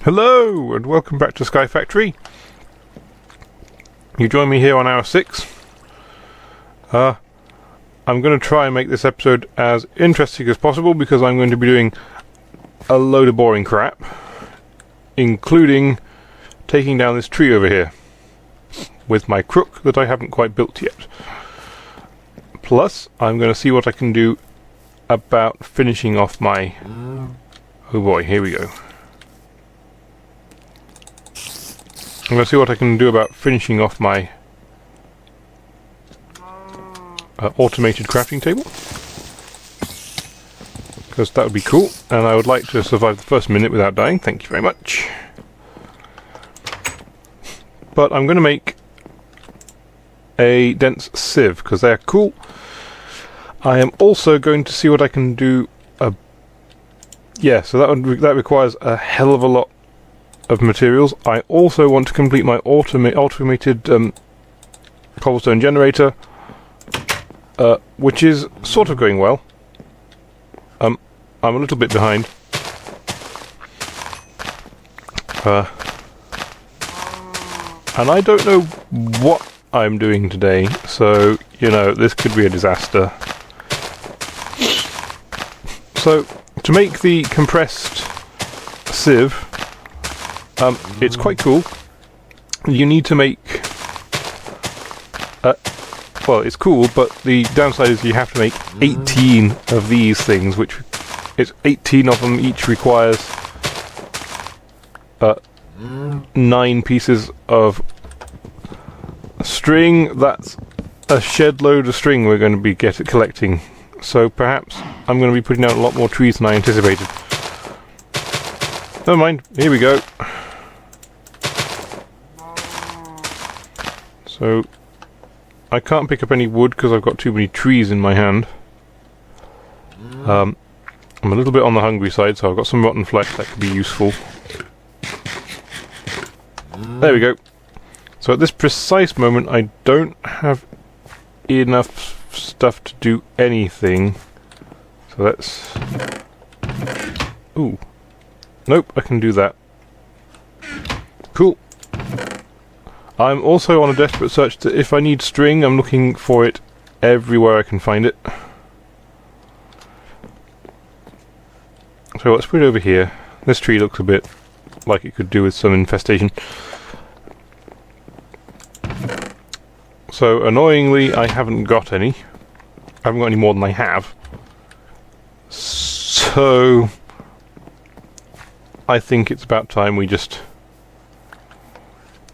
Hello, and welcome back to SkyFactory. You join me here on hour 6. I'm going to try and make this episode as interesting as possible because I'm going to be doing a load of boring crap, including taking down this tree over here with my crook that I haven't quite built yet. Plus, I'm going to see what I can do about finishing off my... Oh boy, here we go. I'm going to see what I can do about finishing off my automated crafting table, because that would be cool, and I would like to survive the first minute without dying. Thank you very much. But I'm going to make a dense sieve because they're cool. I am also going to see what I can do. So that requires a hell of a lot of materials. I also want to complete my automated cobblestone generator, which is sort of going well. I'm a little bit behind. And I don't know what I'm doing today, so, you know, this could be a disaster. So, to make the compressed sieve, it's quite cool. You need to make... well, it's cool, but the downside is you have to make 18 of these things, which... It's 18 of them, each requires 9 pieces of string. That's a shed load of string we're going to be collecting. So perhaps I'm going to be putting out a lot more trees than I anticipated. Never mind, here we go. So, I can't pick up any wood because I've got too many trees in my hand. I'm a little bit on the hungry side, so I've got some rotten flesh that could be useful. There we go. So at this precise moment, I don't have enough stuff to do anything. So let's... Ooh. Nope, I can do that. Cool. I'm also on a desperate search to, if I need string, I'm looking for it everywhere I can find it. So let's put it over here. This tree looks a bit like it could do with some infestation. So annoyingly, I haven't got any. I haven't got any more than I have. So I think it's about time we just...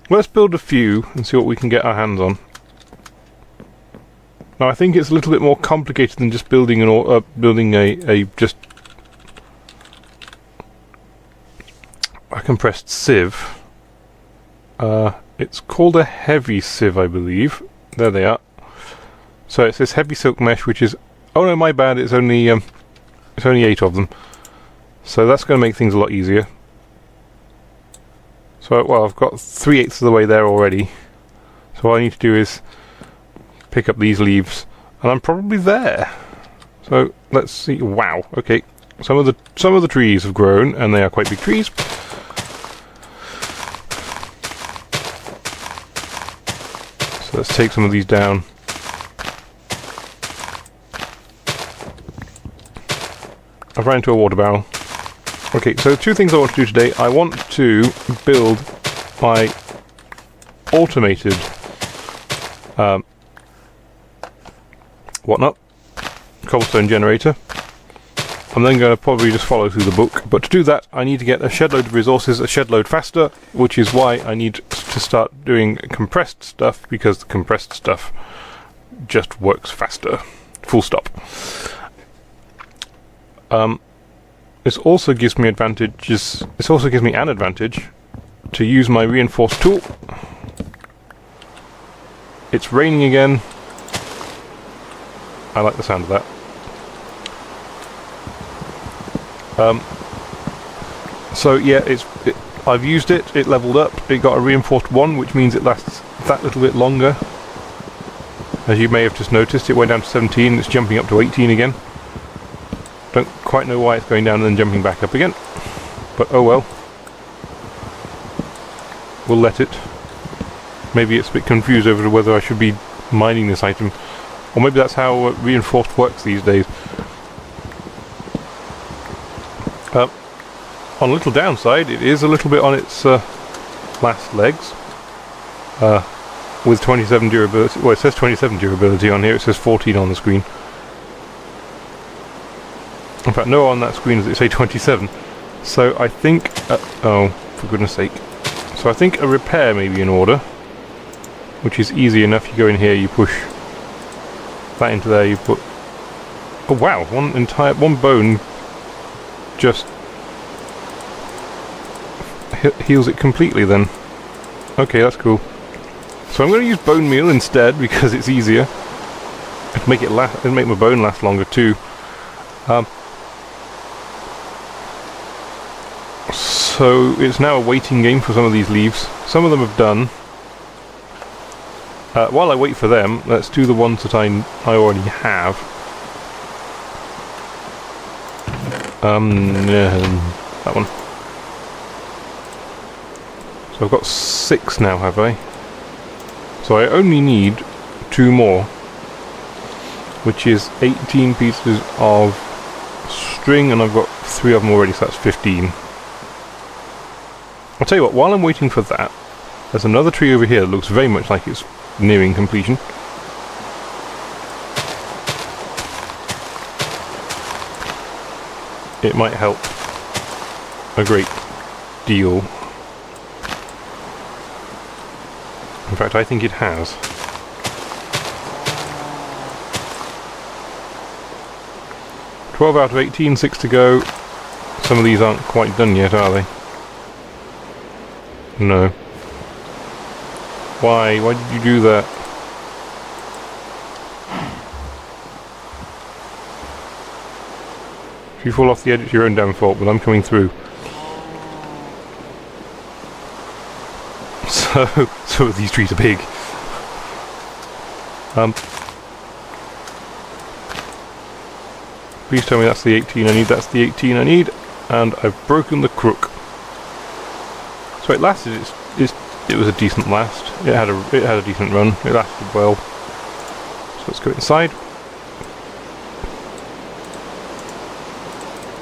Let's build a few and see what we can get our hands on. Now I think it's a little bit more complicated than just building a compressed sieve. It's called a heavy sieve, I believe. There they are. So it's this heavy silk mesh, which is... Oh no, my bad. It's only 8 of them. So that's going to make things a lot easier. So, well, I've got 3/8 of the way there already. So all I need to do is pick up these leaves, and I'm probably there. So let's see. Wow. Okay. Some of the trees have grown, and they are quite big trees. So let's take some of these down. I've ran into a water barrel. Okay, so 2 things I want to do today. I want to build my automated cobblestone generator. I'm then going to probably just follow through the book, but to do that I need to get a shed load of resources, a shed load faster, which is why I need to start doing compressed stuff, because the compressed stuff just works faster. Full stop. This also gives me advantages. This also gives me an advantage to use my reinforced tool. It's raining again. I like the sound of that. So yeah, I've used it. It leveled up. It got a reinforced 1, which means it lasts that little bit longer. As you may have just noticed, it went down to 17. It's jumping up to 18 again. Don't quite know why it's going down and then jumping back up again, but oh well. we'll let it. Maybe it's a bit confused over whether I should be mining this item, or maybe that's how reinforced works these days. On a little downside, it is a little bit on its last legs. With 27 durability. Well, it says 27 durability on here, it says 14 on the screen. In fact, no, on that screen does it say 27. So I think... oh, for goodness sake. So I think a repair may be in order, which is easy enough. You go in here, you push that into there, you put... oh wow, one bone just heals it completely then. Okay, that's cool. So I'm going to use bone meal instead because it's easier. It'll make my bone last longer too. So it's now a waiting game for some of these leaves. Some of them have done. While I wait for them, let's do the ones that I already have. That one. So I've got 6 now, have I? So I only need 2 more, which is 18 pieces of string, and I've got 3 of them already, so that's 15. I'll tell you what, while I'm waiting for that, there's another tree over here that looks very much like it's nearing completion. It might help a great deal. In fact, I think it has. "12 out of 18, 6 to go. Some of these aren't quite done yet, are they? No. Why? Why did you do that? If you fall off the edge, it's your own damn fault, but I'm coming through. So these trees are big. Please tell me that's the 18 I need. That's the 18 I need, and I've broken the crook. So it lasted. It was a decent last. It had a decent run. It lasted well. So let's go inside,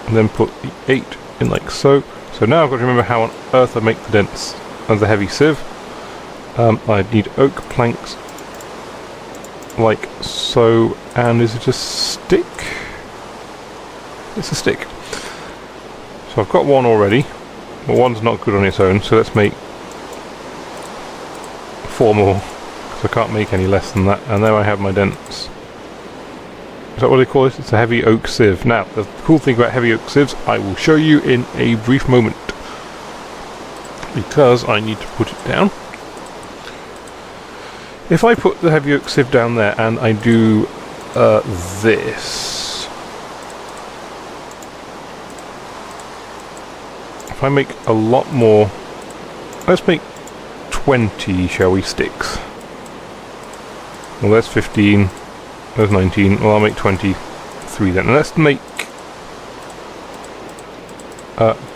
and then put the 8 in like so. So now I've got to remember how on earth I make the dents of the heavy sieve. I need oak planks like so, and is it a stick? It's a stick. So I've got one already. Well, one's not good on its own, so let's make 4 more, because I can't make any less than that. And there I have my dents. Is that what they call it? It's a heavy oak sieve. Now, the cool thing about heavy oak sieves, I will show you in a brief moment, because I need to put it down. If I put the heavy oak sieve down there and I do this, if I make a lot more, let's make 20, shall we, sticks. Well, there's 15, there's 19, well I'll make 23 then. And let's make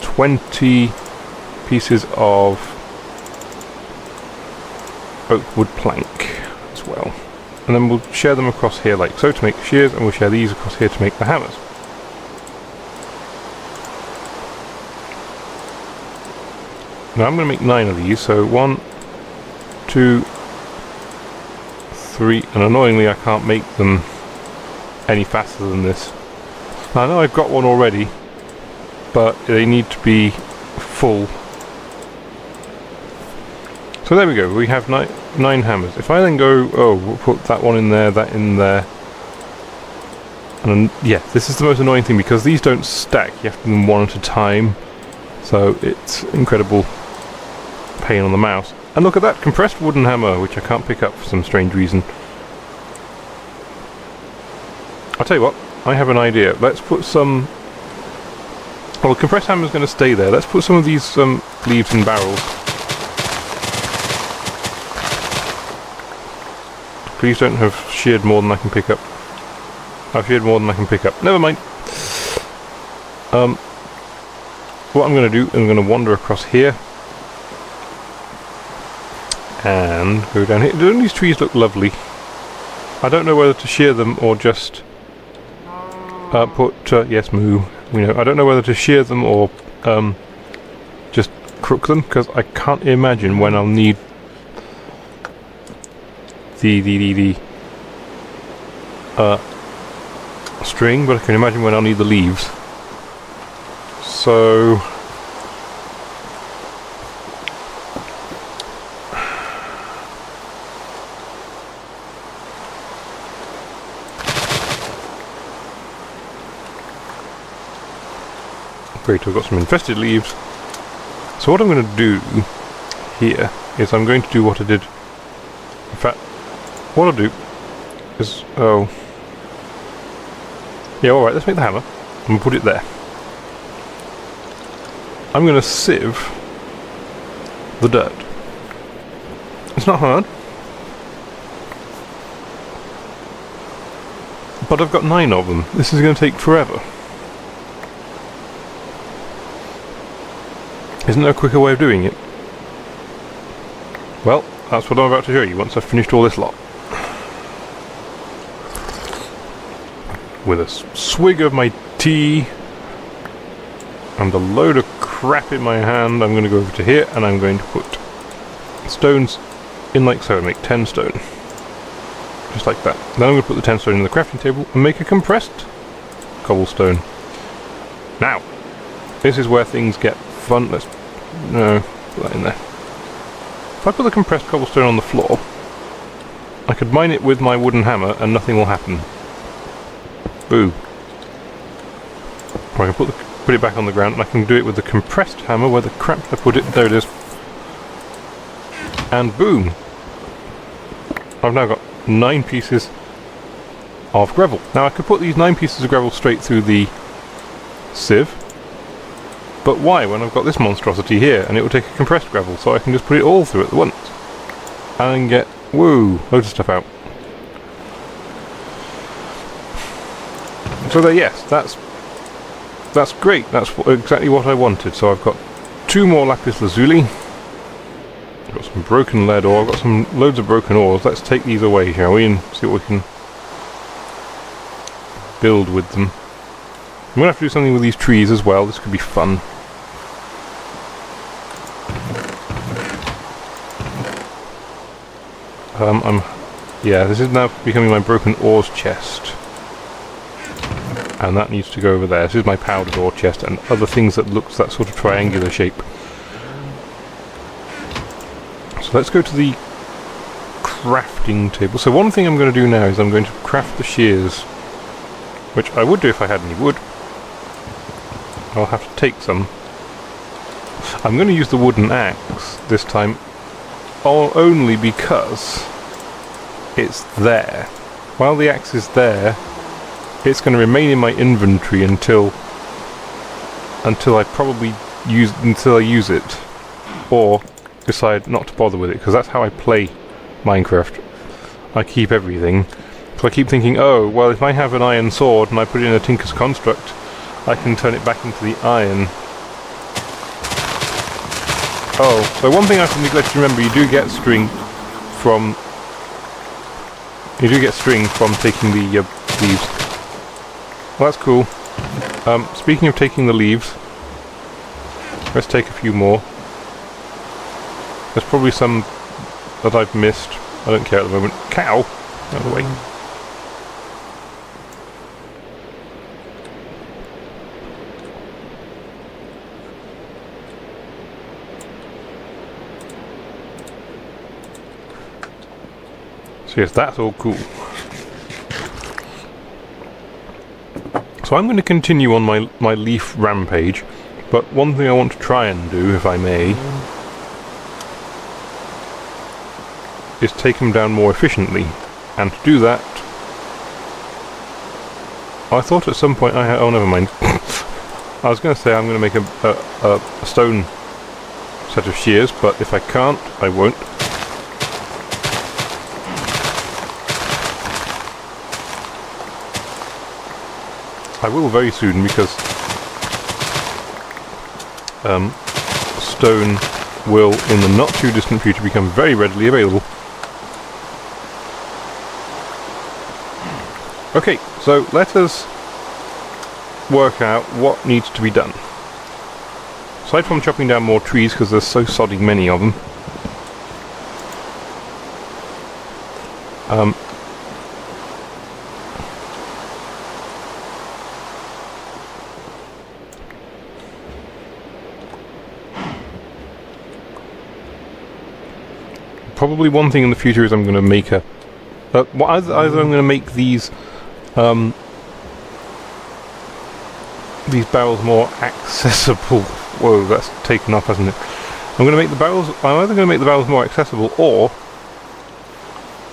20 pieces of oak wood plank as well, and then we'll share them across here like so to make shears, and we'll share these across here to make the hammers. Now I'm going to make 9 of these, so 1, 2, 3, and annoyingly I can't make them any faster than this. Now I know I've got one already, but they need to be full. So there we go, we have 9 hammers. If I then go, we'll put that one in there, that in there. And yeah, this is the most annoying thing, because these don't stack, you have to do them one at a time. So it's incredible pain on the mouse. And look at that, compressed wooden hammer, which I can't pick up for some strange reason. I'll tell you what, I have an idea. Let's put some... well, the compressed hammer's going to stay there. Let's put some of these leaves in barrels. Please don't have sheared more than I can pick up. I've sheared more than I can pick up. Never mind. What I'm going to do, I'm going to wander across here. and go down here. Don't these trees look lovely? I don't know whether to shear them or just yes, moo. You know, I don't know whether to shear them or just crook them, because I can't imagine when I'll need the string, but I can imagine when I'll need the leaves. So great, I've got some infested leaves. So what I'm going to do here is I'm going to do what I did. In fact, what I'll do is, yeah, alright, let's make the hammer and put it there. I'm going to sieve the dirt. It's not hard, but I've got 9 of them. This is going to take forever. Isn't there a quicker way of doing it? Well, that's what I'm about to show you once I've finished all this lot. With a swig of my tea and a load of crap in my hand, I'm going to go over to here and I'm going to put stones in like so and make 10 stone. Just like that. Then I'm going to put the 10 stone in the crafting table and make a compressed cobblestone. Now, this is where things get fun. Let's put that in there. If I put the compressed cobblestone on the floor, I could mine it with my wooden hammer and nothing will happen. Boo. Or I can put it back on the ground, and I can do it with the compressed hammer. Where the crap did I put it? There it is. And boom! I've now got 9 pieces of gravel. Now I could put these 9 pieces of gravel straight through the sieve. But why, when I've got this monstrosity here, and it will take a compressed gravel, so I can just put it all through at once. And get, woo, loads of stuff out. So there, yes, that's great, that's exactly what I wanted. So I've got 2 more lapis lazuli. I've got some broken lead ore, I've got some loads of broken ores. Let's take these away, shall we, and see what we can build with them. I'm going to have to do something with these trees as well, this could be fun. Yeah, this is now becoming my broken ores chest. And that needs to go over there. This is my powdered ore chest and other things that looks that sort of triangular shape. So let's go to the crafting table. So one thing I'm going to do now is I'm going to craft the shears, which I would do if I had any wood. I'll have to take some. I'm going to use the wooden axe this time, only because it's there. While the axe is there, it's going to remain in my inventory until I use it, or decide not to bother with it, because that's how I play Minecraft. I keep everything. So I keep thinking, oh, well, if I have an iron sword and I put it in a Tinker's Construct, I can turn it back into the iron. Oh, so one thing I can neglect to remember, you do get string from taking the leaves. Well, that's cool. Speaking of taking the leaves, let's take a few more. There's probably some that I've missed. I don't care at the moment. Cow! Out of the way. So yes, that's all cool. So I'm going to continue on my leaf rampage, but one thing I want to try and do, if I may, is take them down more efficiently. And to do that, I thought at some point oh, never mind. I was going to say I'm going to make a stone set of shears, but if I can't, I won't. I will very soon, because stone will, in the not too distant future, become very readily available. Okay, so let us work out what needs to be done. Aside from chopping down more trees, because there's so sodding many of them, probably one thing in the future is I'm going to make a... either I'm going to make these barrels more accessible. Whoa, that's taken off, hasn't it? I'm either going to make the barrels more accessible, or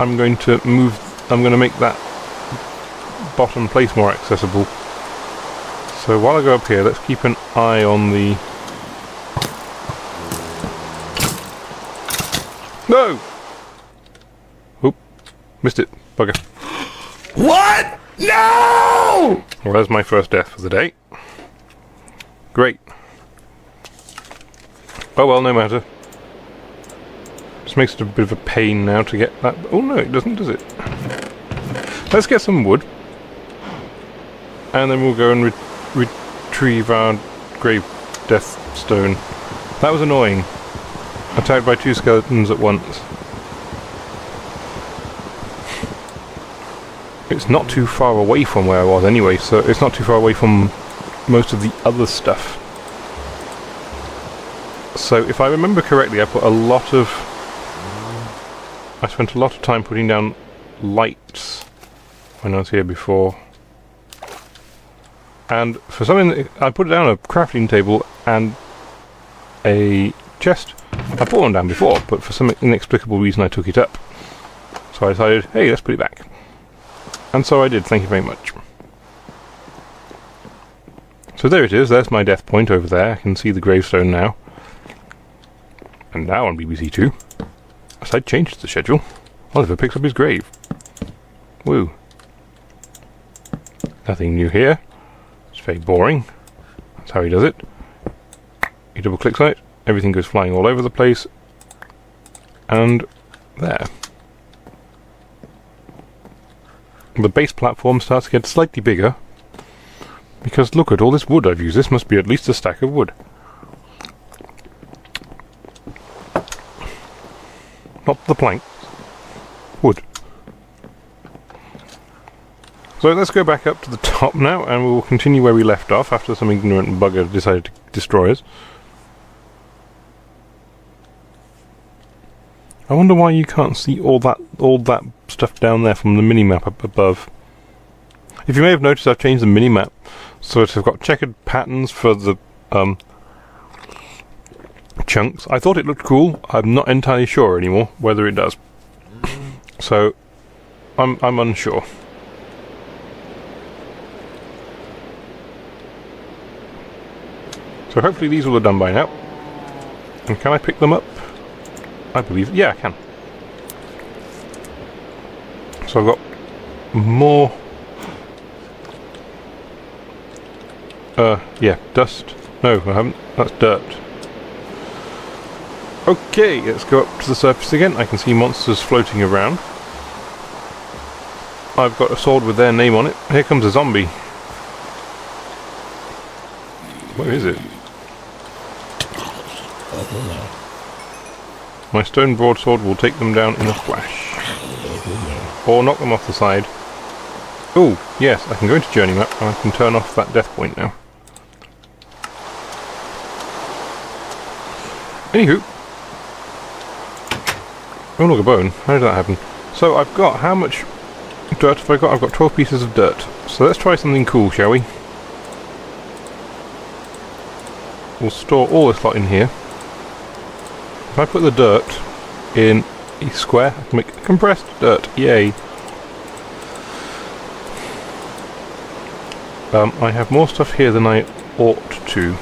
I'm going to make that bottom place more accessible. So while I go up here, let's keep an eye on the... No! Oop, missed it. Bugger. What? No! Well, there's my first death for the day. Great. Oh well, no matter. Just makes it a bit of a pain now to get that... Oh no, it doesn't, does it? Let's get some wood. And then we'll go and retrieve our grave death stone. That was annoying. Attacked by 2 skeletons at once. It's not too far away from where I was anyway, so it's not too far away from most of the other stuff. So if I remember correctly, I spent a lot of time putting down lights when I was here before. And for something, I put down a crafting table and a chest. I put one down before, but for some inexplicable reason I took it up. So I decided, hey, let's put it back. And so I did, thank you very much. So there it is, there's my death point over there. I can see the gravestone now. And now on BBC Two, as I changed the schedule, Oliver picks up his grave. Woo. Nothing new here. It's very boring. That's how he does it. He double clicks on it, everything goes flying all over the place. And there. The base platform starts to get slightly bigger, because look at all this wood I've used. This must be at least a stack of wood. Not the planks. Wood. So let's go back up to the top now, and we'll continue where we left off after some ignorant bugger decided to destroy us. I wonder why you can't see all that stuff down there from the minimap up above. If you may have noticed, I've changed the minimap so I've got checkered patterns for the chunks. I thought it looked cool. I'm not entirely sure anymore whether it does. So I'm unsure. So hopefully these will have done by now. And can I pick them up? I believe, yeah, I can. So I've got more. Yeah, dust. No, I haven't. That's dirt. Okay, let's go up to the surface again. I can see monsters floating around. I've got a sword with their name on it. Here comes a zombie. Where is it? My stone broadsword will take them down in a flash. Or knock them off the side. Oh, yes, I can go into journey map and I can turn off that death point now. Anywho. Oh, look, a bone. How did that happen? So I've got, how much dirt have I got? I've got 12 pieces of dirt. So let's try something cool, shall we? We'll store all this lot in here. If I put the dirt in a square, I can make compressed dirt. Yay! I have more stuff here than I ought to.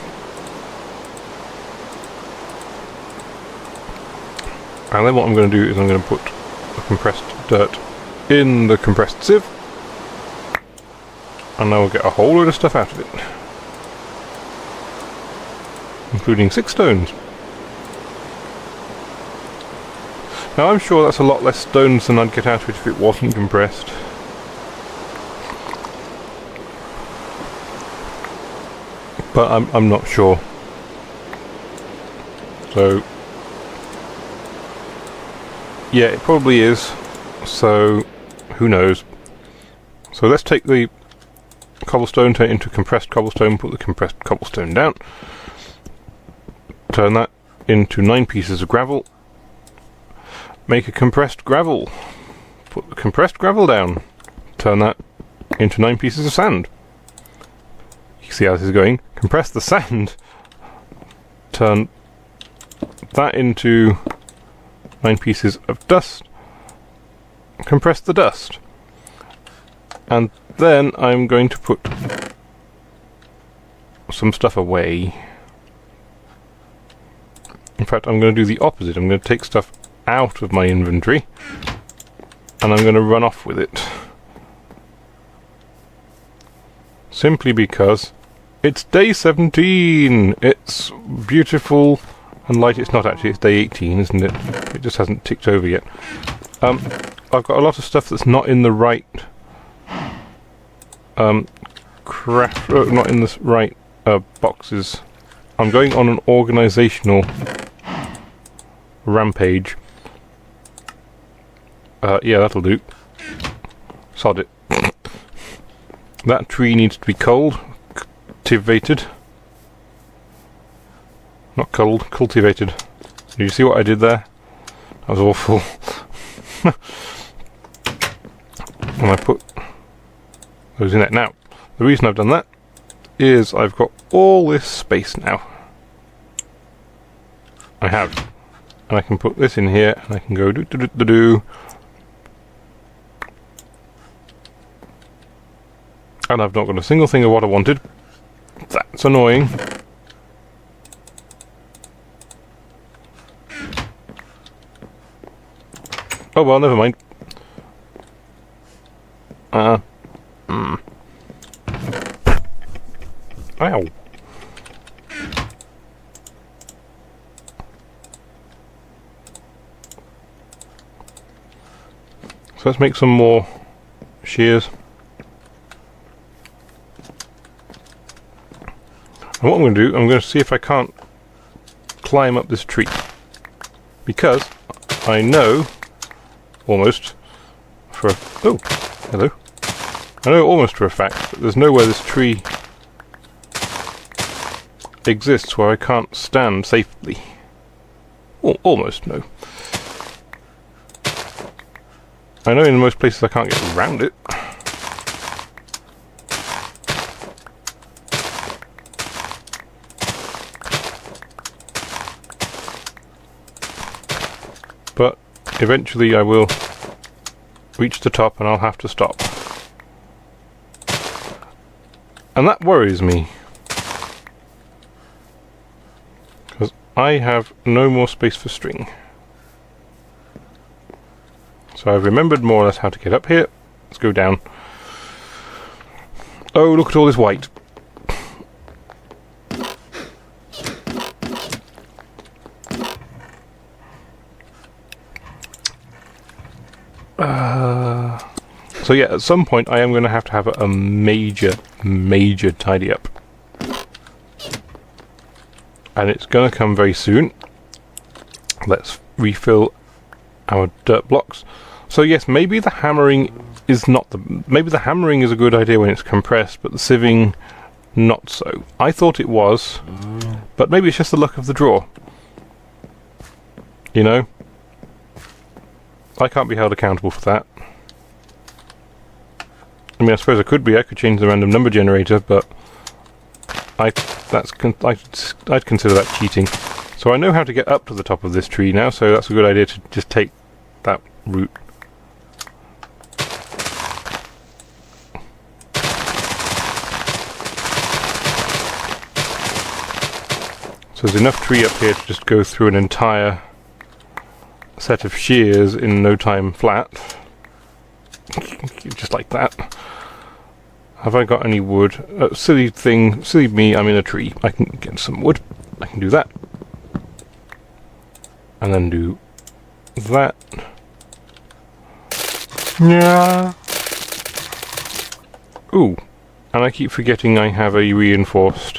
And then what I'm going to do is I'm going to put the compressed dirt in the compressed sieve. And I will get a whole load of stuff out of it. Including 6 stones. Now I'm sure that's a lot less stones than I'd get out of it if it wasn't compressed. But I'm not sure. So yeah, it probably is. So who knows? So let's take the cobblestone, turn it into compressed cobblestone, put the compressed cobblestone down, turn that into 9 pieces of gravel, make a compressed gravel, put the compressed gravel down, turn that into 9 pieces of sand. You see how this is going? Compress the sand, turn that into 9 pieces of dust, compress the dust, and then I'm going to put some stuff away. In fact, I'm going to do the opposite. I'm going to take stuff out of my inventory and I'm going to run off with it. Simply because it's day 17! It's beautiful and light. It's not actually, it's day 18, isn't it? It just hasn't ticked over yet. I've got a lot of stuff that's not in the right not in the right boxes. I'm going on an organisational rampage. Yeah, that'll do. Sod it. That tree needs to be cultivated. Not cold, cultivated. Did you see what I did there? That was awful. And I put those in it. Now, the reason I've done that is I've got all this space now. I have. And I can put this in here and I can go do. And I've not got a single thing of what I wanted. That's annoying. Oh well, never mind. Ow. So let's make some more shears. And what I'm going to do, I'm going to see if I can't climb up this tree. Because I know, almost, for a... Oh, hello. I know almost for a fact that there's nowhere this tree exists where I can't stand safely. Almost, no. I know in most places I can't get around it. But eventually I will reach the top and I'll have to stop. And that worries me. Because I have no more space for string. So I've remembered more or less how to get up here. Let's go down. Oh, look at all this white. So yeah, at some point I am going to have a major tidy up. And it's going to come very soon. Let's refill our dirt blocks. So yes, maybe the hammering is maybe the hammering is a good idea when it's compressed, but the sieving not so. I thought it was, but maybe it's just the luck of the draw. You know? I can't be held accountable for that. I mean, I suppose I could change the random number generator, but I'd consider that cheating. So I know how to get up to the top of this tree now, so that's a good idea to just take that route. So there's enough tree up here to just go through an entire set of shears in no time flat. Just like that. Have I got any wood? Silly me, I'm in a tree. I can get some wood. I can do that. And then do that. Yeah. Ooh, and I keep forgetting I have a reinforced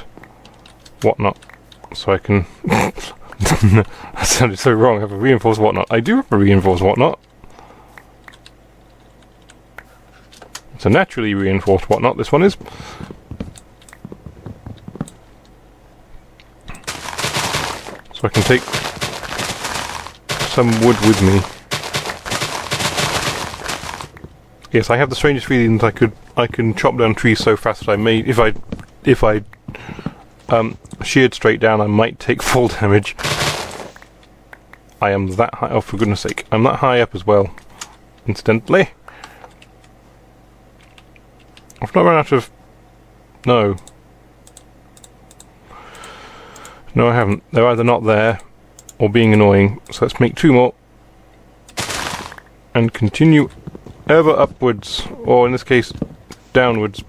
whatnot, so I can... That sounded so wrong. I have a reinforced whatnot. I do have a reinforced whatnot. It's a naturally reinforced whatnot, this one is. So I can take some wood with me. Yes, I have the strangest feeling that I can chop down trees so fast that I may, if I sheared straight down, I might take fall damage. I am that high. Oh, for goodness sake! I'm that high up as well. Incidentally, I've not run out of. No, I haven't. They're either not there or being annoying. So let's make 2 more and continue ever upwards, or in this case, downwards.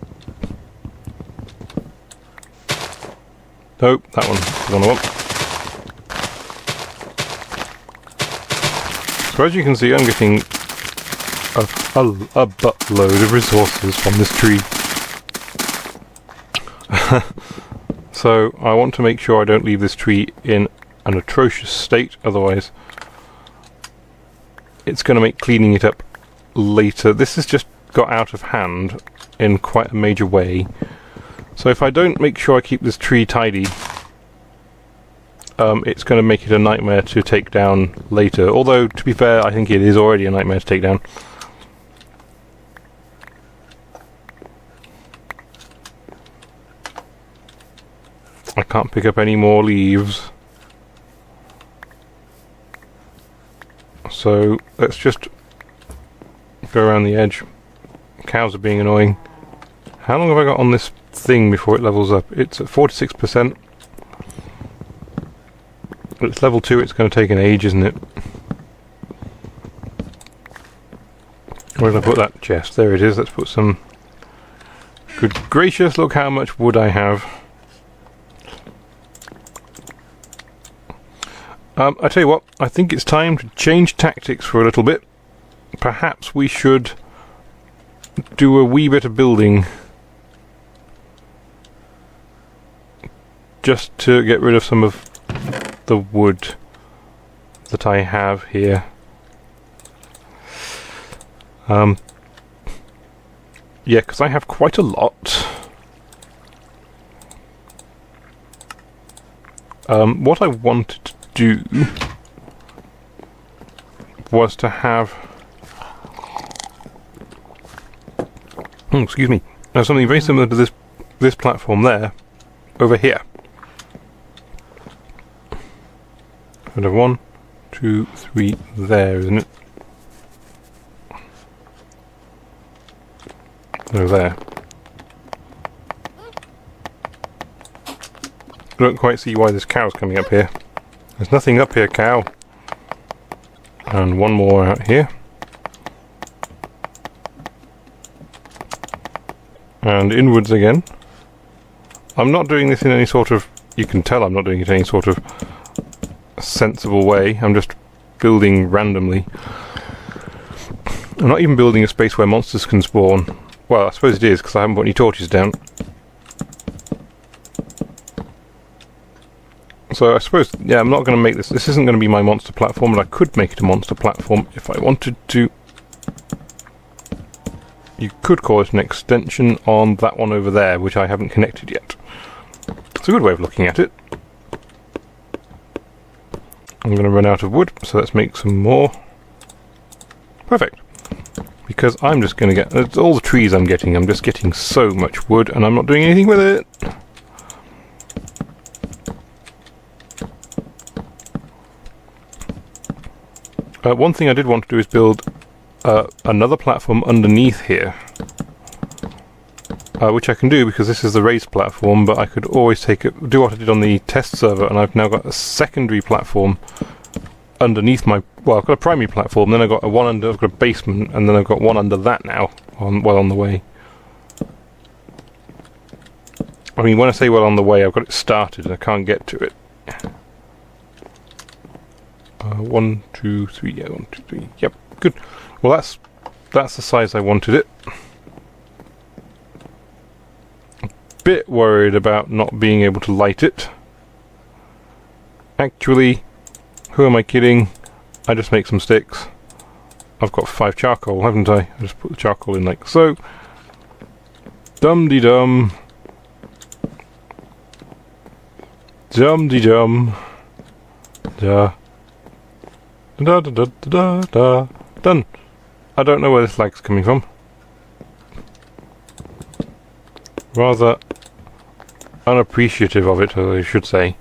Nope, that one's the one I want. So as you can see, I'm getting a buttload of resources from this tree. So I want to make sure I don't leave this tree in an atrocious state, otherwise it's going to make cleaning it up later. This has just got out of hand in quite a major way. So if I don't make sure I keep this tree tidy, it's going to make it a nightmare to take down later. Although, to be fair, I think it is already a nightmare to take down. I can't pick up any more leaves. So let's just go around the edge. Cows are being annoying. How long have I got on this thing before it levels up? It's at 46%. It's level 2, it's going to take an age, isn't it? Where did I put that chest? There it is. Let's put some... Good gracious, look how much wood I have. I tell you what, I think it's time to change tactics for a little bit. Perhaps we should do a wee bit of building just to get rid of some of the wood that I have here. Yeah, because I have quite a lot. What I wanted to do was to have... excuse me. Something very similar to this platform there, over here. I'd have 1, 2, 3 there, isn't it? No, there. I don't quite see why this cow's coming up here. There's nothing up here, cow. And 1 more out here. And inwards again. I'm not doing this in any sort of... You can tell I'm not doing it in any sort of sensible way. I'm just building randomly. I'm not even building a space where monsters can spawn. Well, I suppose it is, because I haven't put any torches down. So I suppose, yeah, I'm not going to make this... This isn't going to be my monster platform, but I could make it a monster platform if I wanted to. You could call it an extension on that one over there, which I haven't connected yet. It's a good way of looking at it. I'm going to run out of wood, so let's make some more. Perfect. Because I'm just going to get... all the trees I'm just getting so much wood, and I'm not doing anything with it. One thing I did want to do is build another platform underneath here. Which I can do because this is the raised platform, but I could always do what I did on the test server, and I've now got a secondary platform underneath my... Well, I've got a primary platform, then I've got I've got a basement, and then I've got one under that now, on the way. I mean, when I say well on the way, I've got it started, and I can't get to it. 1, 2, 3. Yeah, 1, 2, 3. Yep, good. Well, that's the size I wanted it. Bit worried about not being able to light it. Actually, who am I kidding? I just make some sticks. I've got 5 charcoal, haven't I? I just put the charcoal in like so. Dum-de-dum. Dum-de-dum. Da. Da-da-da-da-da-da. Done. I don't know where this lag's coming from. Rather unappreciative of it, as I should say.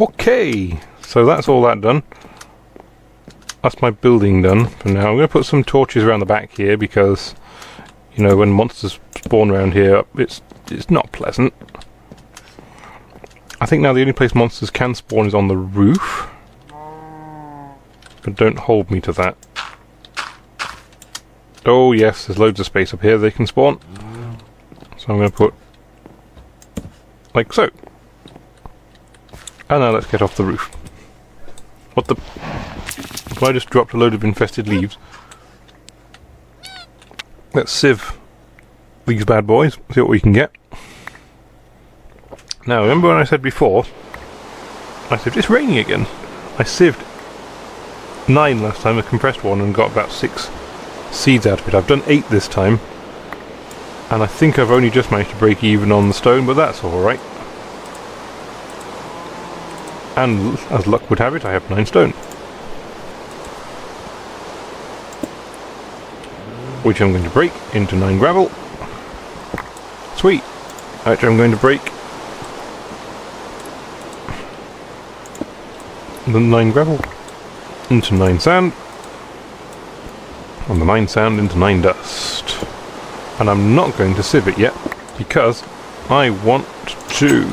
Okay, so that's all that done. That's my building done for now. I'm going to put some torches around the back here because, you know, when monsters spawn around here, it's not pleasant. I think now the only place monsters can spawn is on the roof. But don't hold me to that. Oh yes, there's loads of space up here they can spawn. So I'm going to put like so. And now let's get off the roof. What the... I just dropped a load of infested leaves. Let's sieve these bad boys, see what we can get. Now, remember when I said before, I said it's raining again. I sieved 9 last time, a compressed one, and got about 6 seeds out of it. I've done 8 this time, and I think I've only just managed to break even on the stone, but that's alright. And as luck would have it, I have 9 stone. Which I'm going to break into 9 gravel. Sweet. Which I'm going to break the 9 gravel into 9 sand. And the 9 sand into 9 dust. And I'm not going to sieve it yet because I want to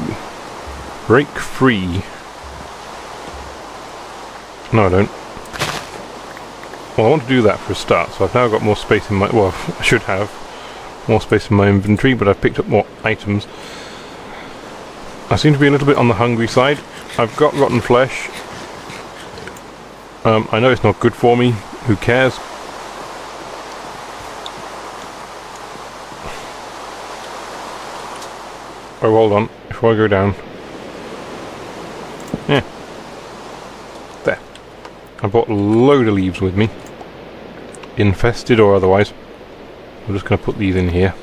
break free. No, I don't. Well, I want to do that for a start, so I've now got more space in my... Well, I should have more space in my inventory, but I've picked up more items. I seem to be a little bit on the hungry side. I've got rotten flesh. I know it's not good for me. Who cares? Oh, hold on. Before I go down. Yeah. There. I brought a load of leaves with me. Infested or otherwise. I'm just going to put these in here.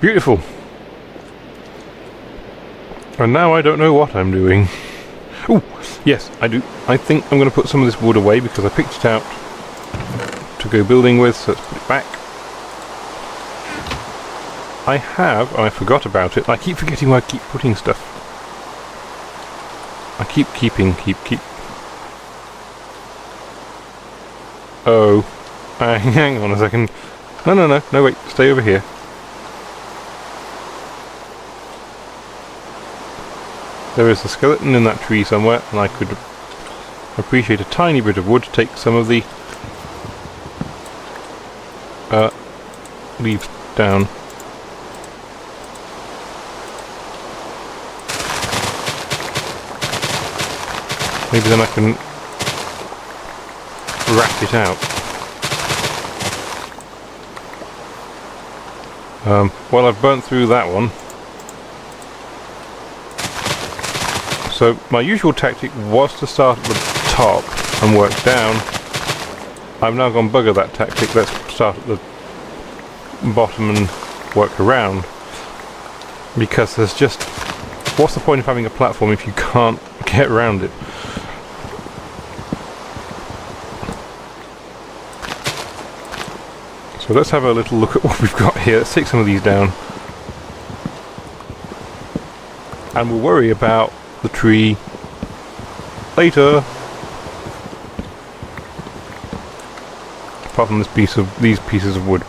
Beautiful. And now I don't know what I'm doing. Oh, yes, I do. I think I'm going to put some of this wood away because I picked it out to go building with, so let's put it back. I forgot about it. I keep forgetting where I keep putting stuff. I keep. Oh. Hang on a second. No, wait, stay over here. There is a skeleton in that tree somewhere, and I could appreciate a tiny bit of wood to take some of the leaves down. Maybe then I can rat it out. Well, I've burnt through that one. So my usual tactic was to start at the top and work down. I've now gone bugger that tactic. Let's start at the bottom and work around. Because there's just... What's the point of having a platform if you can't get around it? So let's have a little look at what we've got here. Let's take some of these down. And we'll worry about the tree later. Apart from these pieces of wood.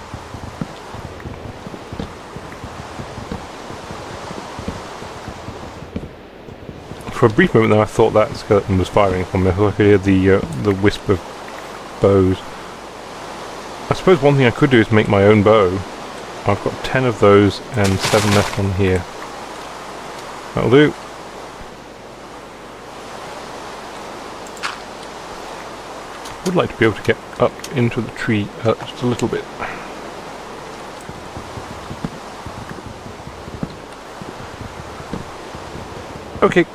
For a brief moment there, I thought that skeleton was firing upon me. I thought I could hear the wisp of bows. I suppose one thing I could do is make my own bow. I've got 10 of those and 7 left on here. That'll do. like to be able to get up into the tree just a little bit. Okay,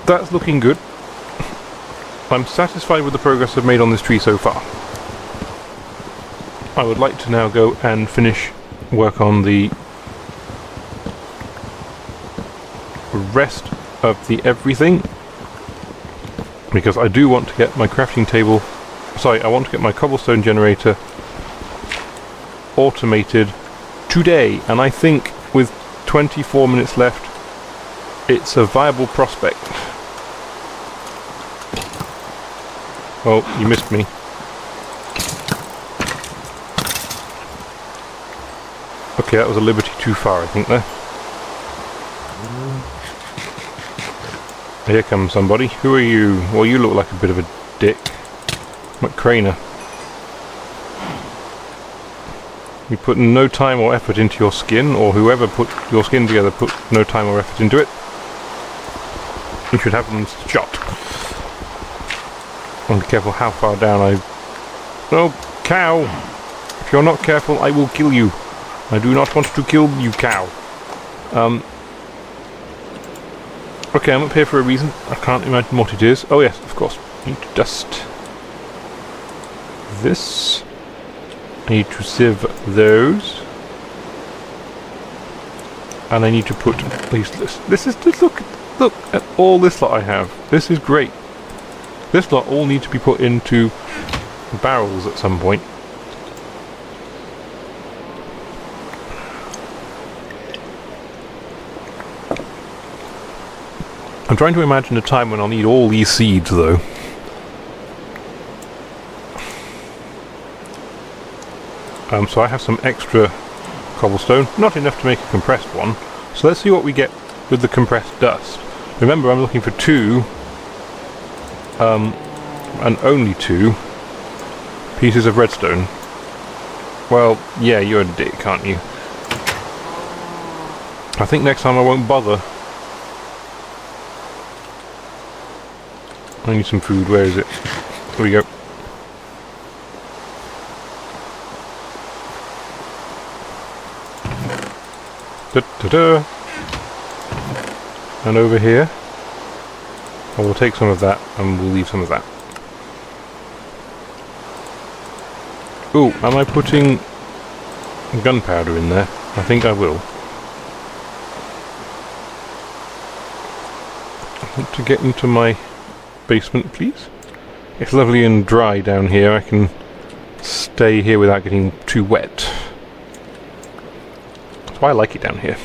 that's looking good. I'm satisfied with the progress I've made on this tree so far. I would like to now go and finish work on the rest of the everything, because I do want to get my crafting table, I want to get my cobblestone generator automated today, and I think with 24 minutes left it's a viable prospect. Oh, you missed me. Okay, that was a liberty too far, I think, there. Here comes somebody. Who are you? Well, you look like a bit of a dick. McCraner. You put no time or effort into your skin, or whoever put your skin together put no time or effort into it. You should have them shot. And be careful how far down I... Oh, cow! If you're not careful, I will kill you. I do not want to kill you, cow. Okay, I'm up here for a reason. I can't imagine what it is. Oh yes, of course. I need to dust this. I need to sieve those. And I need to put these... This is just... Look at all this lot I have. This is great. This lot all need to be put into barrels at some point. I'm trying to imagine a time when I'll need all these seeds, though. So I have some extra cobblestone, not enough to make a compressed one. So let's see what we get with the compressed dust. Remember, I'm looking for 2, and only 2 pieces of redstone. Well, yeah, you're a dick, aren't you? I think next time I won't bother. I need some food. Where is it? Here we go. Da-da-da. And over here, I will take some of that and we'll leave some of that. Ooh, am I putting gunpowder in there? I think I will. I want to get into my basement, please. It's lovely and dry down here. I can stay here without getting too wet. That's why I like it down here.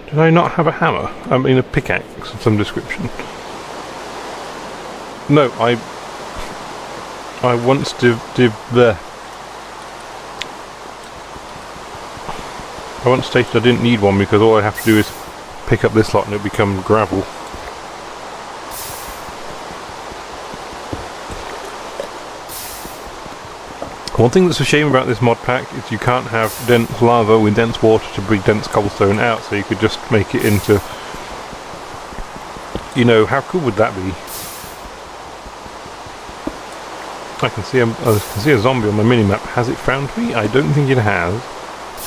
Did I not have a hammer? I mean a pickaxe of some description. No, I once I once stated I didn't need one because all I have to do is pick up this lot and it'll become gravel. One thing that's a shame about this mod pack is you can't have dense lava with dense water to bring dense cobblestone out, so you could just make it into... You know, how cool would that be? I can see a zombie on my minimap. Has it found me? I don't think it has.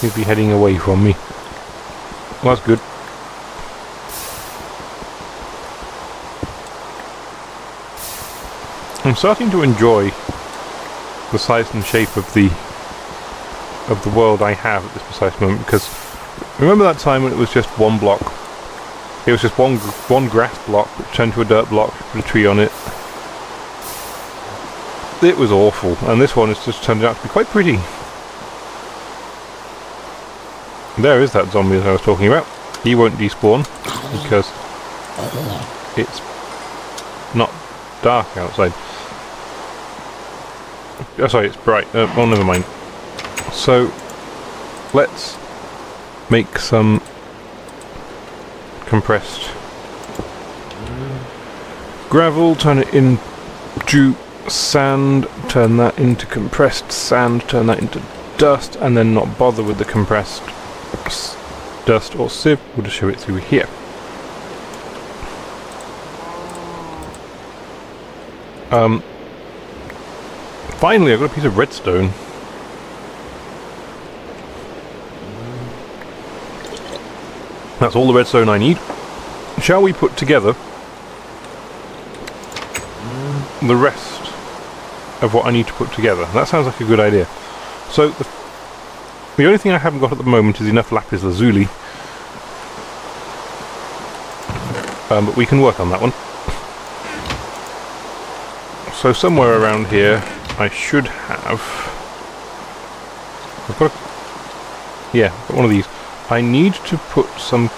He'd be heading away from me. Well, that's good. I'm starting to enjoy the size and shape of the world I have at this precise moment, because remember that time when it was just one block? It was just one grass block which turned to a dirt block, put a tree on it. It was awful, and this one has just turned out to be quite pretty. There is that zombie that I was talking about. He won't despawn because it's not dark outside. Oh, sorry, it's bright. Oh, never mind. So, let's make some compressed gravel, turn it into sand, turn that into compressed sand, turn that into dust, and then not bother with the compressed dust or sieve. We'll just show it through here. Finally, I've got a piece of redstone. That's all the redstone I need. Shall we put together the rest of what I need to put together? That sounds like a good idea. So, the only thing I haven't got at the moment is enough lapis lazuli. But we can work on that one. So somewhere around here, I should have... I've got one of these. I need to put some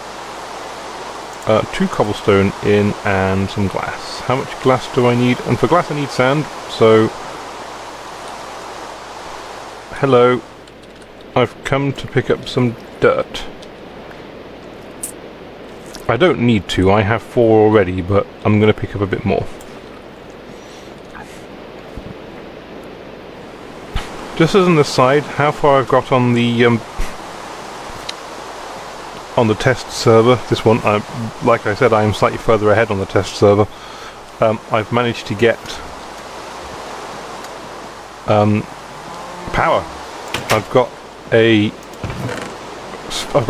2 cobblestone in and some glass. How much glass do I need? And for glass I need sand, so... Hello. I've come to pick up some dirt. I don't need to, I have 4 already, but I'm going to pick up a bit more. Just as an aside, how far I've got on the test server, this one, like I said, I am slightly further ahead on the test server. I've managed to get power. I've got a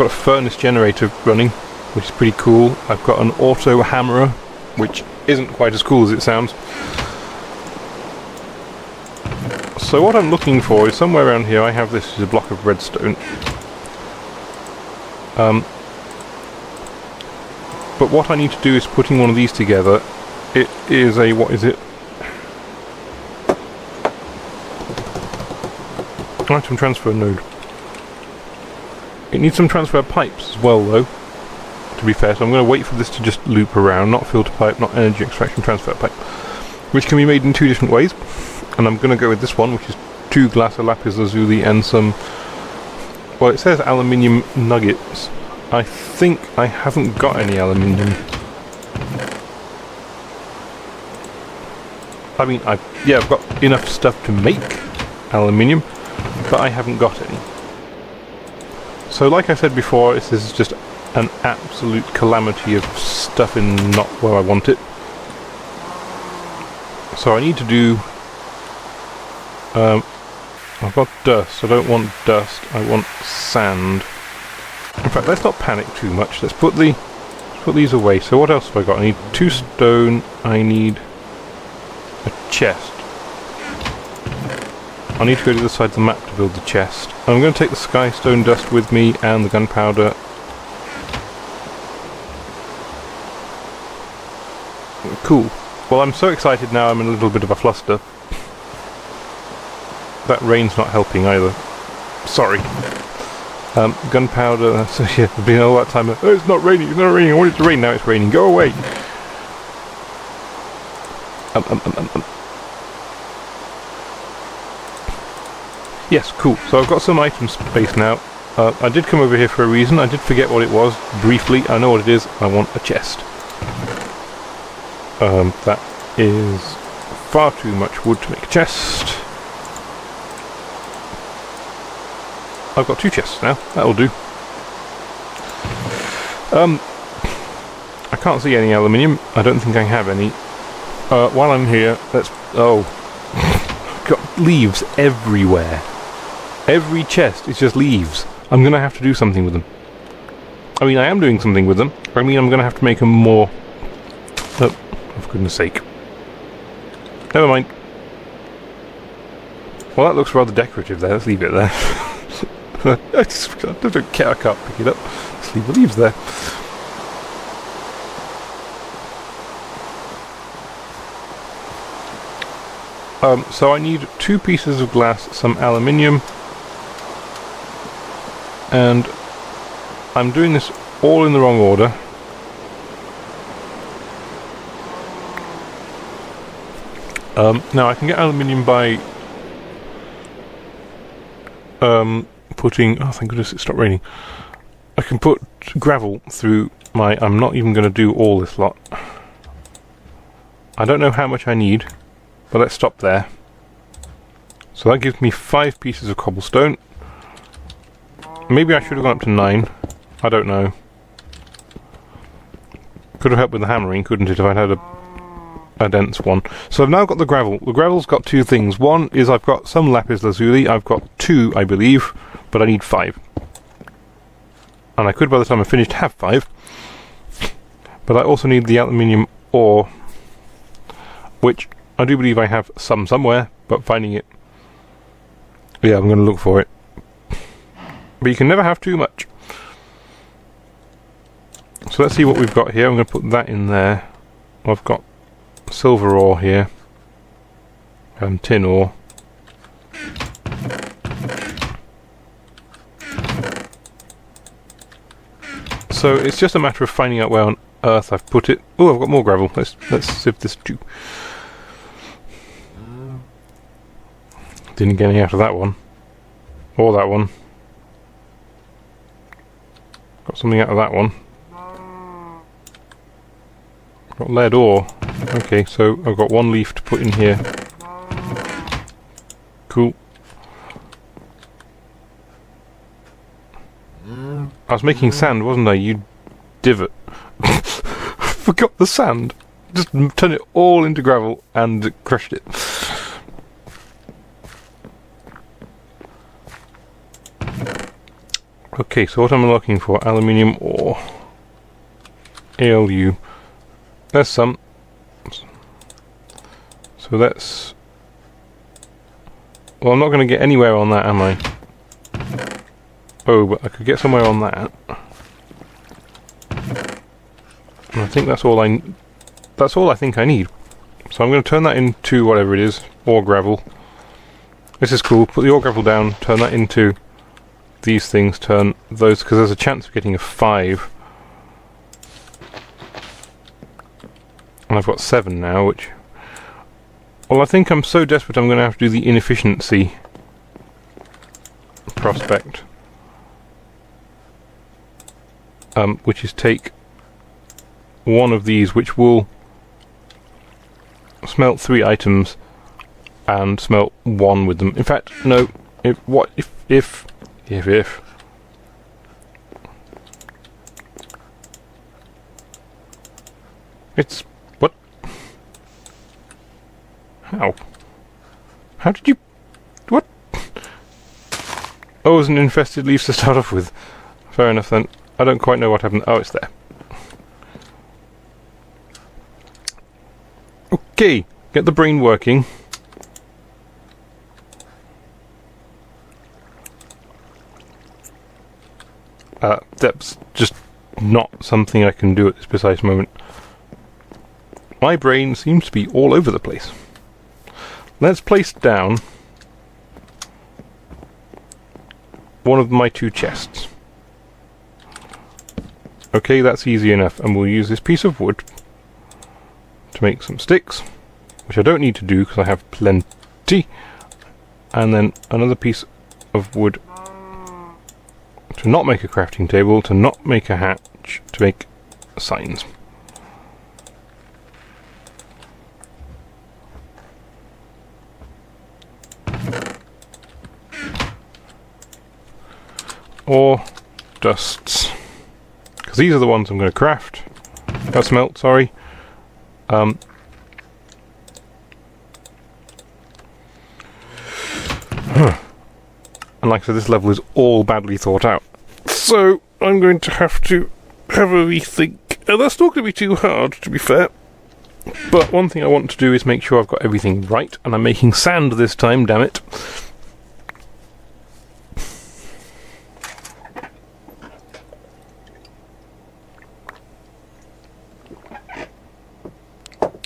furnace generator running, which is pretty cool. I've got an auto hammerer, which isn't quite as cool as it sounds. So what I'm looking for is somewhere around here. I have this is a block of redstone. But what I need to do is putting one of these together. It is a, what is it? Item transfer node. It needs some transfer pipes as well, though, to be fair, so I'm going to wait for this to just loop around. Not filter pipe, not energy extraction transfer pipe, which can be made in 2 different ways. And I'm going to go with this one, which is 2 glass of lapis lazuli and some... Well, it says aluminium nuggets. I think I haven't got any aluminium. I mean, I've got enough stuff to make aluminium, but I haven't got any. So like I said before, this is just an absolute calamity of stuff in not where I want it. So I need to do... I've got dust. I don't want dust. I want sand. In fact, let's not panic too much. Let's put these away. So what else have I got? I need 2 stone. I need a chest. I need to go to the side of the map to build the chest. I'm going to take the sky stone dust with me and the gunpowder. Cool. Well, I'm so excited now I'm in a little bit of a fluster. That rain's not helping either. Sorry. Gunpowder, so yeah, it's been all that time. Oh, it's not raining, I want it to rain, now it's raining, go away! Yes, cool. So I've got some item space now. I did come over here for a reason. I did forget what it was, briefly. I know what it is. I want a chest. That is far too much wood to make a chest. I've got 2 chests now. That'll do. I can't see any aluminium. I don't think I have any. While I'm here, let's... Oh. Got leaves everywhere. Every chest is just leaves. I'm going to have to do something with them. I mean, I am doing something with them. I mean, I'm going to have to make them more... Oh, for goodness sake. Never mind. Well, that looks rather decorative there. Let's leave it there. I don't care, I can't pick it up. Let's leave the leaves there. So I need 2 pieces of glass, some aluminium, and I'm doing this all in the wrong order. Now I can get aluminium by putting... Oh, thank goodness it stopped raining. I can put gravel through my... I'm not even going to do all this lot. I don't know how much I need, but let's stop there. So that gives me 5 pieces of cobblestone. Maybe I should have gone up to 9. I don't know. Could have helped with the hammering, couldn't it, if I'd had a a dense one. So I've now got the gravel. The gravel's got two things. One is I've got some lapis lazuli. I've got 2, I believe, but I need 5. And I could, by the time I finished, have 5. But I also need the aluminium ore, which I do believe I have some somewhere, but finding it... Yeah, I'm going to look for it. But you can never have too much. So let's see what we've got here. I'm going to put that in there. I've got silver ore here. And tin ore. So it's just a matter of finding out where on earth I've put it. Oh, I've got more gravel. Let's sieve this too. Didn't get any out of that one. Or that one. Got something out of that one. Got lead ore. Okay, so I've got 1 leaf to put in here. Cool. I was making sand, wasn't I? You divot. Forgot the sand. Just turned it all into gravel and crushed it. Okay, so what am I looking for? Aluminium ore. ALU. There's some. So that's... Well, I'm not going to get anywhere on that, am I? Oh, but I could get somewhere on that. And I think that's all I think I need. So I'm going to turn that into whatever it is, ore gravel. This is cool. Put the ore gravel down, turn that into these things, turn those, because there's a chance of getting a 5. And I've got 7 now, which... Well, I think I'm so desperate I'm going to have to do the inefficiency prospect. Which is take one of these, which will smelt 3 items and smelt 1 with them. In fact, no. If it's what? How? How did you? What? Oh, it was an infested leaf to start off with. Fair enough then. I don't quite know what happened. Oh, it's there. Okay, get the brain working. That's just not something I can do at this precise moment. My brain seems to be all over the place. Let's place down one of my 2 chests. Okay, that's easy enough, and we'll use this piece of wood to make some sticks, which I don't need to do because I have plenty, and then another piece of wood to not make a crafting table, to not make a hatch, to make signs. Or dusts. Because these are the ones I'm going to craft. Smelt, sorry. And like I said, this level is all badly thought out. So, I'm going to have a rethink. And that's not going to be too hard, to be fair. But one thing I want to do is make sure I've got everything right. And I'm making sand this time, damn it.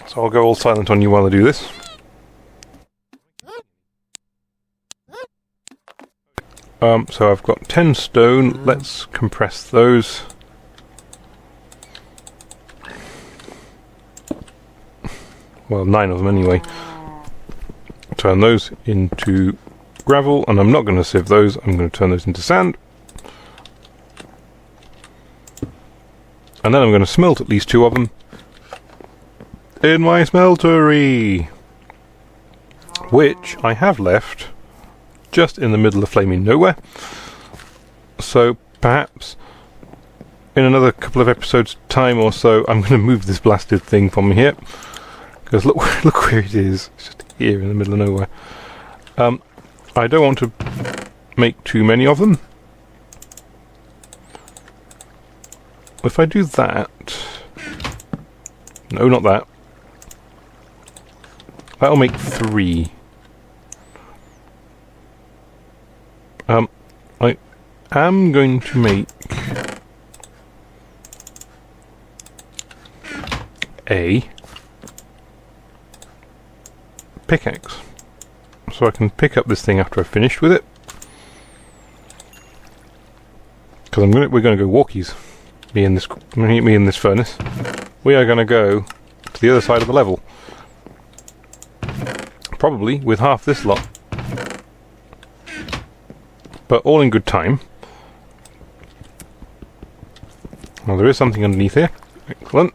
So I'll go all silent on you while I do this. So I've got 10 stone. Let's compress those. Well, 9 of them anyway. Turn those into gravel, and I'm not going to sieve those. I'm going to turn those into sand. And then I'm going to smelt at least 2 of them in my smeltery, which I have left just in the middle of flaming nowhere. So perhaps in another couple of episodes time or so I'm going to move this blasted thing from here, Because look where it is. It's just here in the middle of nowhere. I don't want to make too many of them. If I do that... No, not that. That'll make 3. I am going to make a pickaxe, so I can pick up this thing after I've finished with it. Because we're going to go walkies. Me and this furnace. We are going to go to the other side of the level. Probably with half this lot. But all in good time. Well, there is something underneath here. Excellent.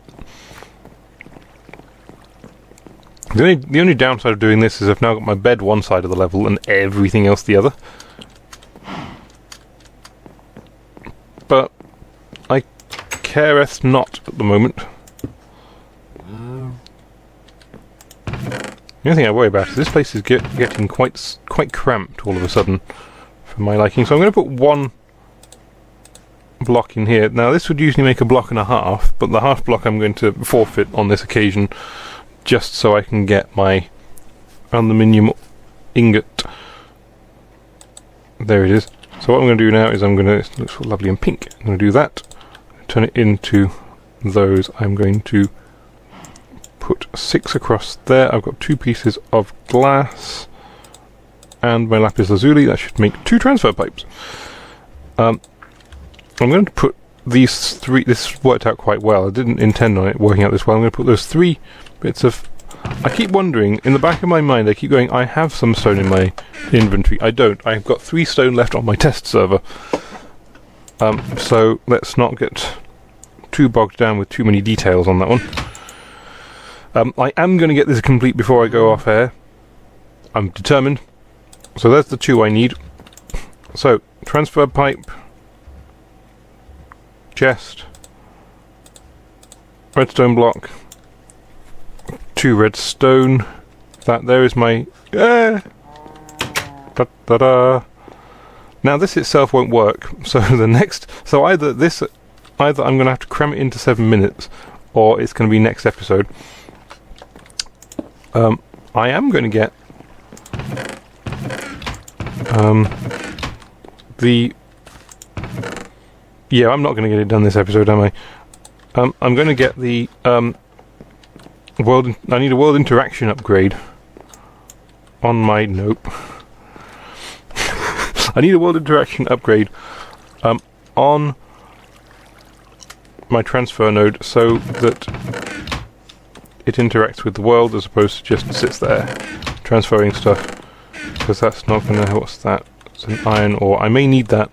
The only downside of doing this is I've now got my bed one side of the level and everything else the other. But I careth not at the moment. The only thing I worry about is this place is getting quite cramped all of a sudden for my liking. So I'm going to put one block in here. Now this would usually make a block and a half, but the half block I'm going to forfeit on this occasion just so I can get my aluminium ingot. There it is. So what I'm going to do now is it looks lovely and pink. I'm going to do that, turn it into those. I'm going to put 6 across there. I've got 2 pieces of glass and my lapis lazuli. That should make 2 transfer pipes. I'm going to put these 3. This worked out quite well. I didn't intend on it working out this well. I'm going to put those 3 bits of... I keep wondering, in the back of my mind, I keep going, I have some stone in my inventory. I don't. I've got 3 stone left on my test server. So let's not get too bogged down with too many details on that one. I am going to get this complete before I go off air. I'm determined. So there's the 2 I need. So, transfer pipe, chest, redstone block, 2 redstone. That there is my... Da-da-da. Now this itself won't work. So the next... So either I'm going to have to cram it into 7 minutes, or it's going to be next episode. I am going to get yeah, I'm not going to get it done this episode, am I? I'm going to get the I need a world interaction upgrade on my... Nope. I need a world interaction upgrade on my transfer node so that it interacts with the world as opposed to just sits there transferring stuff, because that's not going to... What's that? It's an iron ore. I may need that.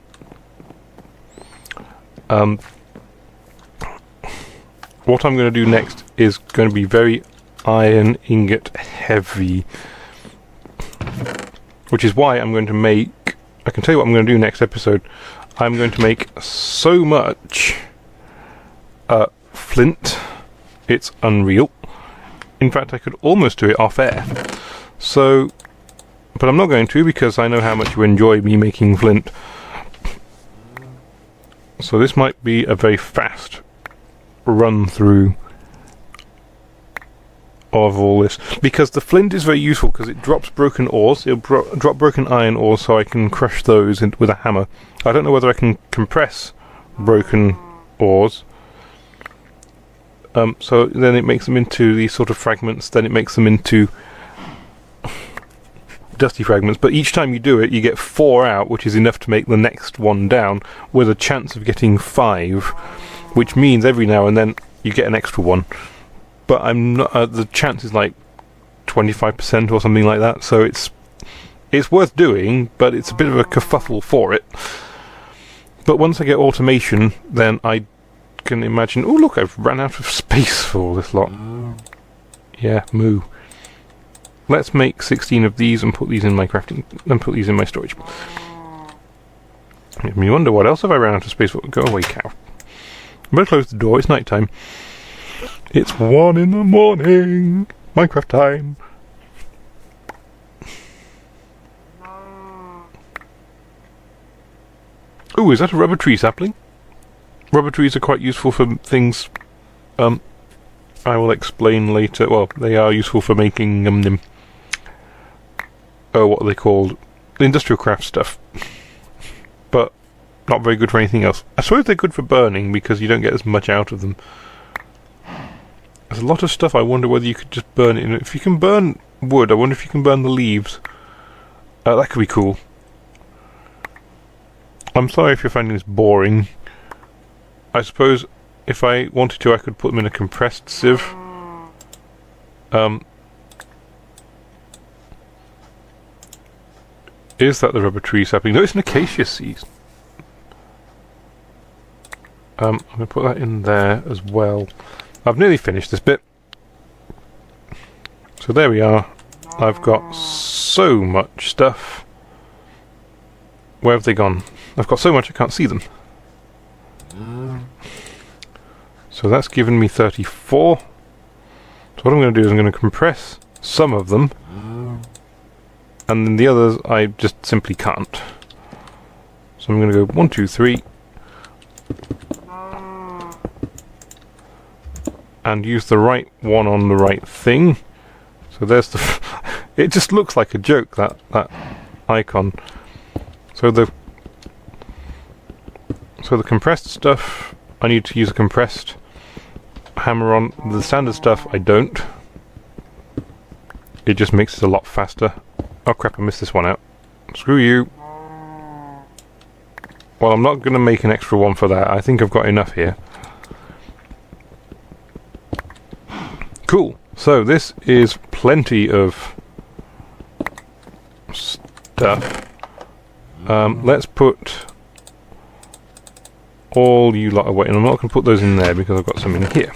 What I'm going to do next is going to be very iron ingot heavy, which is why I'm going to make... I can tell you what I'm going to do next episode. I'm going to make so much flint, it's unreal. In fact, I could almost do it off air. So, but I'm not going to, because I know how much you enjoy me making flint. So this might be a very fast run through of all this, because the flint is very useful because it drops broken ores. It'll drop broken iron ores, so I can crush those with a hammer. I don't know whether I can compress broken ores. So then it makes them into these sort of fragments, then it makes them into dusty fragments, but each time you do it you get 4 out, which is enough to make the next one down, with a chance of getting 5, which means every now and then you get an extra one. But I'm not, the chance is like 25% or something like that, so it's worth doing, but it's a bit of a kerfuffle for it. But once I get automation, then I can imagine... Oh look, I've ran out of space for all this lot. Yeah, moo. Let's make 16 of these and put these in my crafting, and put these in my storage. You wonder what else have I ran out of space for? Go away, cow. I better close the door, it's night time. It's 1 in the morning. Minecraft time! Ooh, is that a rubber tree sapling? Rubber trees are quite useful for things, I will explain later. Well, they are useful for making, what are they called? Industrial craft stuff. But not very good for anything else. I suppose they're good for burning, because you don't get as much out of them. There's a lot of stuff I wonder whether you could just burn it. If you can burn wood, I wonder if you can burn the leaves. That could be cool. I'm sorry if you're finding this boring. I suppose if I wanted to, I could put them in a compressed sieve. Is that the rubber tree sapling? No, it's an acacia seed. I'm going to put that in there as well. I've nearly finished this bit. So there we are. I've got so much stuff. Where have they gone? I've got so much I can't see them. So that's given me 34. So what I'm going to do is I'm going to compress some of them. And then the others I just simply can't. So I'm going to go 1, 2, 3. And use the right one on the right thing. So there's the... it just looks like a joke, that icon. So the compressed stuff, I need to use a compressed hammer on. The standard stuff, I don't. It just makes it a lot faster. Oh crap, I missed this one out. Screw you. Well, I'm not going to make an extra one for that. I think I've got enough here. Cool. So this is plenty of stuff. Let's put all you lot away, and I'm not going to put those in there because I've got some in here.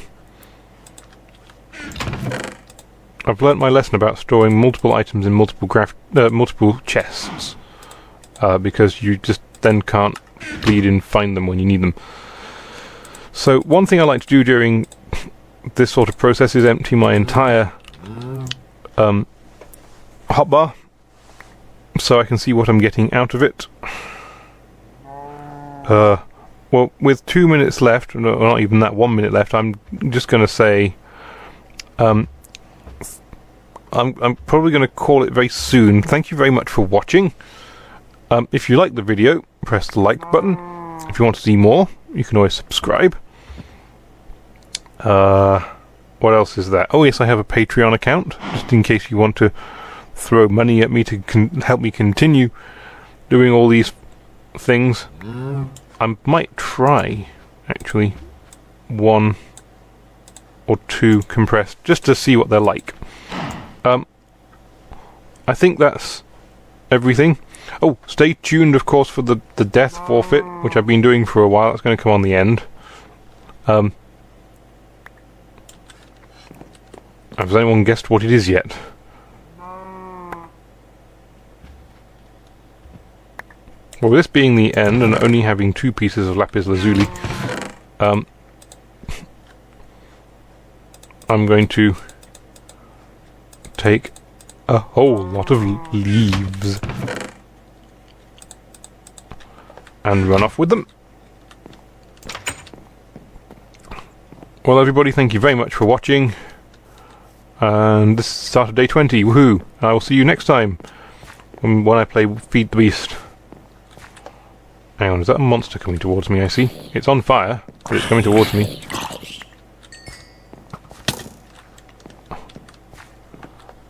I've learnt my lesson about storing multiple items in multiple chests, because you just then can't bleed and find them when you need them. So one thing I like to do during this sort of process is empty my entire hotbar, so I can see what I'm getting out of it. Well, with 2 minutes left, no, not even that, 1 minute left, I'm just going to say I'm probably going to call it very soon. Thank you very much for watching. If you like the video, press the like button. If you want to see more, you can always subscribe. What else is that? Oh yes, I have a Patreon account, just in case you want to throw money at me to help me continue doing all these things. I might try, actually, 1 or 2 compressed, just to see what they're like. I think that's everything. Oh, stay tuned, of course, for the death forfeit, which I've been doing for a while. That's going to come on the end. Has anyone guessed what it is yet? Well, this being the end, and only having 2 pieces of lapis lazuli, I'm going to take a whole lot of leaves and run off with them. Well, everybody, thank you very much for watching. And this is the start of day 20. Woohoo! I will see you next time when I play Feed the Beast. Hang on, is that a monster coming towards me? I see. It's on fire, but it's coming towards me.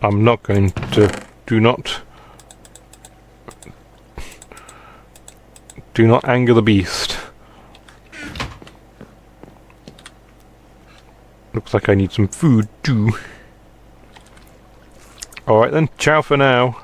I'm not going to... Do not anger the beast. Looks like I need some food too. Alright then, ciao for now.